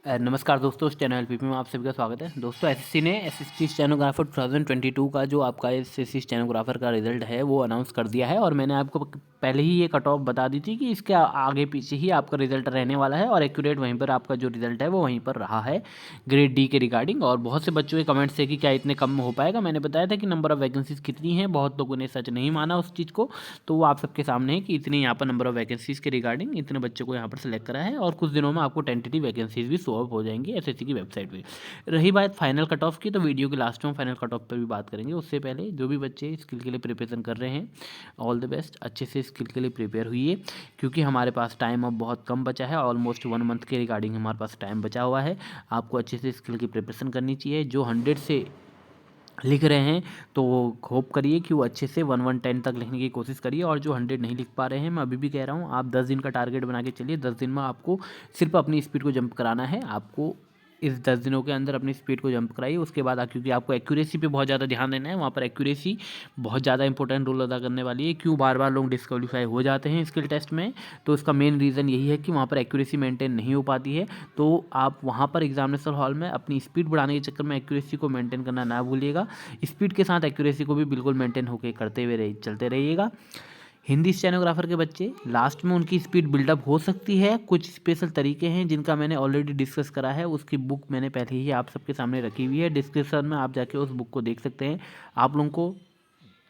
नमस्कार दोस्तों, इस चैनल पीपी में आप सभी का स्वागत है। दोस्तों एसएससी ने एसएससी स्टेनोग्राफर 2022 का जो आपका एसएससी स्टेनोग्राफर का रिजल्ट है वो अनाउंस कर दिया है और मैंने आपको पहले ही ये कट ऑफ बता दी थी कि इसके आगे पीछे ही आपका रिजल्ट रहने वाला है और एक्यूरेट वहीं पर आपका जो रिजल्ट है वो वहीं पर रहा है ग्रेड डी के रिगार्डिंग। और बहुत से बच्चों के कमेंट्स थे कि क्या इतने कम हो पाएगा। मैंने बताया था कि नंबर ऑफ़ वैकेंसीज़ कितनी है, बहुत लोगों ने सच नहीं माना उस चीज़ को, तो वो आप सबके सामने है कि इतनी यहाँ पर नंबर ऑफ़ वैकेंसीज़ के रिगार्डिंग इतने बच्चों को यहाँ पर सेलेक्ट करा है और कुछ दिनों में आपको टेंटेटिव वैकेंसीज़ भी शो अप हो जाएंगी एसएससी की वेबसाइट पे। रही बात फाइनल कट ऑफ की, तो वीडियो के लास्ट में फाइनल कट ऑफ पर भी बात करेंगे। उससे पहले जो भी बच्चे स्किल के लिए प्रिपरेशन कर रहे हैं, ऑल द बेस्ट, अच्छे से स्किल के लिए प्रिपेयर हुई क्योंकि हमारे पास टाइम अब बहुत कम बचा है। ऑलमोस्ट 1 मंथ के रिगार्डिंग हमारे पास टाइम बचा हुआ है। आपको अच्छे से स्किल की प्रिपरेशन करनी चाहिए। जो 100 से लिख रहे हैं तो होप करिए कि वो अच्छे से 1-1-10 तक लिखने की कोशिश करिए, और जो 100 नहीं लिख पा रहे हैं, मैं अभी भी कह रहा हूँ, आप 10 दिन का टारगेट बना के चलिए। 10 दिन में आपको सिर्फ अपनी स्पीड को जंप कराना है। आपको इस 10 दिनों के अंदर अपनी स्पीड को जंप कराइए। उसके बाद क्योंकि आपको एक्यूरेसी पे बहुत ज़्यादा ध्यान देना है, वहाँ पर एक्यूरेसी बहुत ज़्यादा इंपॉर्टेंट रोल अदा करने वाली है। क्यों बार बार लोग डिस्क्वालीफाई हो जाते हैं स्किल टेस्ट में, तो इसका मेन रीज़न यही है कि वहाँ पर एक्यूरेसी मेंटेन नहीं हो पाती है। तो आप वहाँ पर एग्जामिनेशन हॉल में अपनी स्पीड बढ़ाने के चक्कर में एक्यूरेसी को मेंटेन करना ना भूलिएगा। स्पीड के साथ एक्यूरेसी को भी बिल्कुल मेंटेन होकर करते हुए चलते रहिएगा। हिंदी स्टेनोग्राफर के बच्चे लास्ट में उनकी स्पीड बिल्डअप हो सकती है। कुछ स्पेशल तरीके हैं जिनका मैंने ऑलरेडी डिस्कस करा है, उसकी बुक मैंने पहले ही आप सबके सामने रखी हुई है। डिस्क्रिप्शन में आप जाके उस बुक को देख सकते हैं। आप लोगों को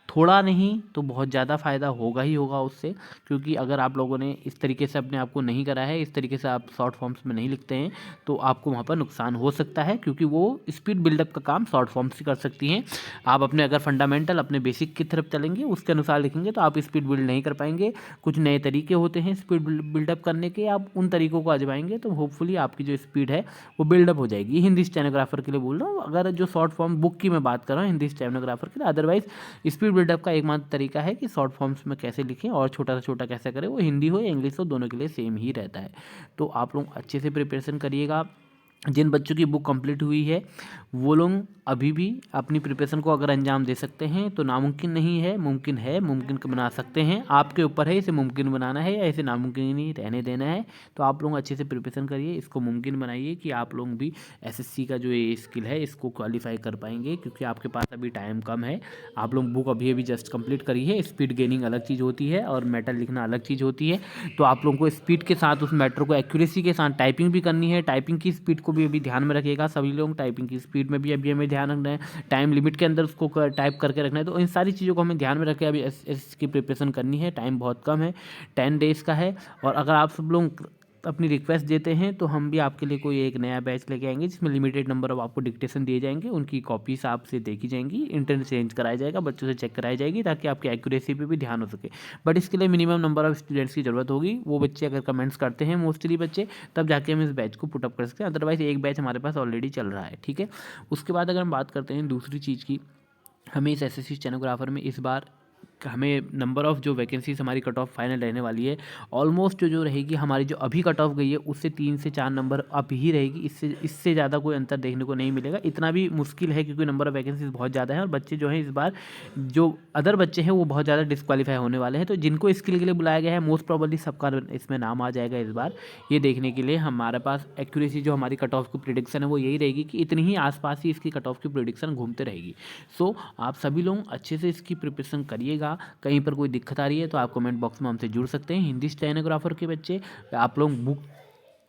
थोड़ा नहीं तो बहुत ज़्यादा फ़ायदा होगा ही होगा उससे, क्योंकि अगर आप लोगों ने इस तरीके से अपने आप को नहीं करा है, इस तरीके से आप शॉर्ट फॉर्म्स में नहीं लिखते हैं, तो आपको वहाँ पर नुकसान हो सकता है, क्योंकि वो स्पीड बिल्डअप का काम शॉर्ट फॉर्म्स से कर सकती हैं। आप अपने अगर फंडामेंटल अपने बेसिक की तरफ चलेंगे, उसके अनुसार लिखेंगे, तो आप स्पीड बिल्ड नहीं कर पाएंगे। कुछ नए तरीके होते हैं स्पीड बिल्डअप करने के, आप उन तरीकों को आजमाएंगे तो होपफुली आपकी जो स्पीड है वो बिल्डअप हो जाएगी। हिंदी स्टेनोग्राफर के लिए बोल रहा हूँ, अगर जो शॉर्ट फॉर्म बुक की मैं बात कर रहा हूँ हिंदी स्टेनोग्राफर के लिए। अदरवाइज स्पीड बिल्डअप का एकमात्र तरीका है कि शॉर्ट फॉर्म्स में कैसे लिखें और छोटा से छोटा कैसे करें, वो हिंदी हो या इंग्लिश हो, दोनों के लिए सेम ही रहता है। तो आप लोग अच्छे से प्रिपरेशन करिएगा। जिन बच्चों की बुक कंप्लीट हुई है वो लोग अभी भी अपनी प्रिपरेशन को अगर अंजाम दे सकते हैं तो नामुमकिन नहीं है, मुमकिन है, मुमकिन को बना सकते हैं। आपके ऊपर है इसे मुमकिन बनाना है या इसे नामुमकिन ही रहने देना है। तो आप लोग अच्छे से प्रिपरेशन करिए, इसको मुमकिन बनाइए कि आप लोग भी एसएससी का जो ये स्किल है इसको क्वालिफाई कर पाएंगे, क्योंकि आपके पास अभी टाइम कम है। आप लोग बुक अभी अभी जस्ट कंप्लीट करिए। स्पीड गेनिंग अलग चीज़ होती है और मैटर लिखना अलग चीज़ होती है। तो आप लोगों को स्पीड के साथ उस मैटर को एक्यूरेसी के साथ टाइपिंग भी करनी है। टाइपिंग की स्पीड को भी अभी ध्यान में रखिएगा। सभी लोग टाइपिंग की स्पीड में भी अभी हमें ध्यान रखना है, टाइम लिमिट के अंदर उसको टाइप करके रखना है। तो इन सारी चीज़ों को हमें ध्यान में रख के अभी इसकी प्रिपरेशन करनी है। टाइम बहुत कम है, 10 डेज़ का है। और अगर आप सब लोग अपनी रिक्वेस्ट देते हैं तो हम भी आपके लिए कोई एक नया बैच लेके आएंगे जिसमें लिमिटेड नंबर ऑफ आपको डिक्टेशन दिए जाएंगे, उनकी कॉपीज आपसे देखी जाएंगी, इंटरनेट चेंज कराया जाएगा, बच्चों से चेक कराई जाएगी, ताकि आपकी एक्यूरेसी पे भी ध्यान हो सके। बट इसके लिए मिनिमम नंबर ऑफ स्टूडेंट्स की ज़रूरत होगी। वो बच्चे अगर कमेंट्स करते हैं, मोस्टली बच्चे, तब जाके हम इस बैच को पुटअप कर सकते हैं। अदरवाइज एक बैच हमारे पास ऑलरेडी चल रहा है, ठीक है। उसके बाद अगर हम बात करते हैं दूसरी चीज़ की, हमें इस एसएससी स्टेनोग्राफर में इस बार हमें नंबर ऑफ़ जो वैकेंसीज हमारी कट ऑफ फाइनल रहने वाली है, ऑलमोस्ट जो रहेगी हमारी जो अभी कट ऑफ गई है उससे 3 से 4 नंबर अप ही रहेगी। इससे ज़्यादा कोई अंतर देखने को नहीं मिलेगा। इतना भी मुश्किल है क्योंकि नंबर ऑफ़ वैकेंसीज बहुत ज़्यादा है और बच्चे जो हैं इस बार, जो अदर बच्चे हैं वो बहुत ज़्यादा डिस्क्वालीफाई होने वाले हैं। तो जिनको स्किल के लिए बुलाया गया है मोस्ट प्रॉब्लली सबका इसमें नाम आ जाएगा इस बार। ये देखने के लिए हमारे पास एक्यूरेसी जो हमारी कट ऑफ की प्रिडिक्शन है वो यही रहेगी कि इतनी ही आसपास ही इसकी कट ऑफ की प्रिडिक्शन घूमते रहेगी। सो आप सभी लोग अच्छे से इसकी प्रिपरेशन करिएगा। कहीं पर कोई दिक्कत आ रही है तो आप कमेंट बॉक्स में हमसे जुड़ सकते हैं। हिंदी स्टेनोग्राफर के बच्चे, आप लोग बुक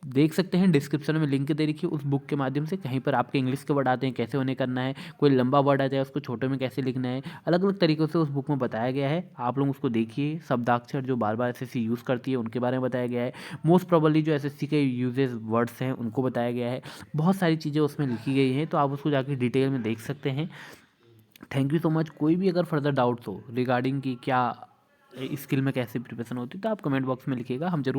देख सकते हैं, डिस्क्रिप्शन में लिंक दे रखी है उस बुक के माध्यम से। कहीं पर आपके इंग्लिश के वर्ड आते हैं कैसे उन्हें करना है, कोई लंबा वर्ड आ जाए उसको छोटे में कैसे लिखना है, अलग अलग तरीक़ों से उस बुक में बताया गया है। आप लोग उसको देखिए। शब्दाक्षर जो बार बार एसएससी यूज़ करती है उनके बारे में बताया गया है। मोस्ट प्रोबेबली जो एसएससी के यूजेस वर्ड्स हैं उनको बताया गया है। बहुत सारी चीज़ें उसमें लिखी गई हैं, तो आप उसको जाके डिटेल में देख सकते हैं। Thank you so much. कोई भी अगर फर्दर डाउट्स हो रिगार्डिंग कि क्या स्किल में कैसे प्रिपरेशन होती है तो आप कमेंट बॉक्स में लिखिएगा, हम जरूर